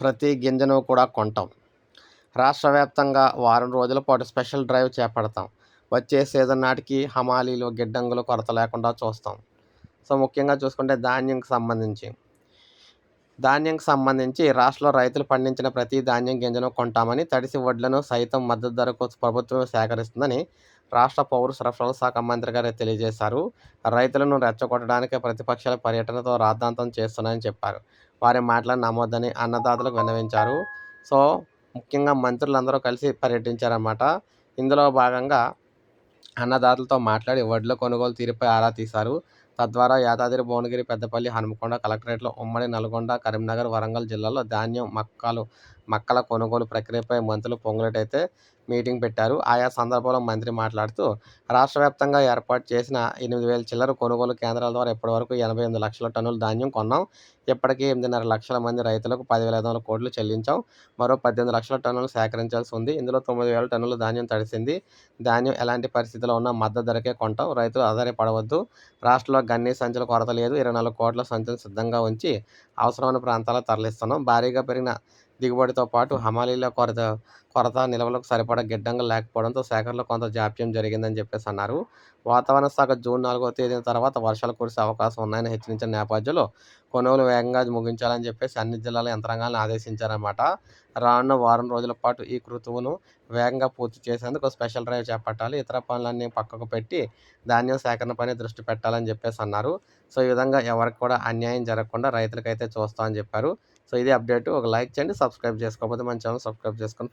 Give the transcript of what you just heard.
ప్రతి గింజను కూడా కొంటాం. రాష్ట్ర వ్యాప్తంగా వారం రోజుల పాటు స్పెషల్ డ్రైవ్ చేపడతాం. వచ్చే సీజన్ నాటికి హమాలీలు, గిడ్డంగులు కొరత లేకుండా చూస్తాం. సో, ముఖ్యంగా చూసుకుంటే ధాన్యంకి సంబంధించి రాష్ట్రంలో రైతులు పండించిన ప్రతి ధాన్యం గింజను కొంటామని, తడిసి వడ్లను సైతం మద్దతు ధరకు ప్రభుత్వమే సేకరిస్తుందని రాష్ట్ర పౌర సరఫరాల శాఖ మంత్రి గారు తెలియజేశారు. రైతులను రెచ్చగొట్టడానికే ప్రతిపక్షాల పర్యటనతో రాద్ధాంతం చేస్తున్నాయని చెప్పారు. వారి మాటలను నమ్మొద్దని అన్నదాతలకు విన్నవించారు. సో, ముఖ్యంగా మంత్రులందరూ కలిసి పర్యటించారన్నమాట. ఇందులో భాగంగా అన్నదాతలతో మాట్లాడి వడ్ల కొనుగోలు తీరుపై ఆరా తీశారు. తద్వారా యాదాద్రి, భువనగిరి, పెద్దపల్లి, హన్మకొండ కలెక్టరేట్లో ఉమ్మడి నల్గొండ, కరీంనగర్, వరంగల్ జిల్లాల్లో ధాన్యం, మక్కల కొనుగోలు ప్రక్రియపై మంత్రులు పొంగులేటైతే మీటింగ్ పెట్టారు. ఆయా సందర్భాల్లో మంత్రి మాట్లాడుతూ, రాష్ట్ర వ్యాప్తంగా ఏర్పాటు చేసిన 8,000 చిల్లర కొనుగోలు కేంద్రాల ద్వారా ఇప్పటివరకు 88 లక్షల టన్నుల ధాన్యం కొన్నాం. ఇప్పటికే 8.5 లక్షల మంది రైతులకు 10,500 కోట్లు చెల్లించాం. మరో 18 లక్షల టన్నులు సేకరించాల్సి ఉంది. ఇందులో 9,000 టన్నుల ధాన్యం తడిసింది. ధాన్యం ఎలాంటి పరిస్థితిలో ఉన్నా మద్దతు ధరకే కొంటాం. రైతులు ఆధారపడవద్దు. రాష్ట్రంలో గన్ని సంచుల కొరత లేదు. 24 కోట్ల సంచులు సిద్ధంగా ఉంచి అవసరమైన ప్రాంతాలకు తరలిస్తున్నాం. భారీగా పెరిగిన దిగుబడితో పాటు హమాలీల కొరత, నిల్వలకు సరిపడా గిడ్డంగులు లేకపోవడంతో సేకరణలో కొంత జాప్యం జరిగిందని అన్నారు. వాతావరణ శాఖ జూన్ 4వ తేదీన తర్వాత వర్షాలు కురిసే అవకాశం ఉన్నాయని హెచ్చరించిన నేపథ్యంలో కొనుగోలు వేగంగా ముగించాలని అన్ని జిల్లాల యంత్రాంగాలను ఆదేశించారన్నమాట. రానున్న వారం రోజుల పాటు ఈ ఋతువును వేగంగా పూర్తి చేసేందుకు స్పెషల్ డ్రైవ్ చేపట్టాలి. ఇతర పనులన్నీ పక్కకు పెట్టి ధాన్యం సేకరణపైనే దృష్టి పెట్టాలని అన్నారు. సో, ఈ విధంగా ఎవరికి కూడా అన్యాయం జరగకుండా రైతులకైతే చూస్తామని చెప్పారు. సో, ఇది అప్డేటు. ఒక లైక్ చేయండి. సబ్స్క్రైబ్ చేసుకోకపోతే మన ఛానల్ సబ్స్క్రైబ్ చేసుకొని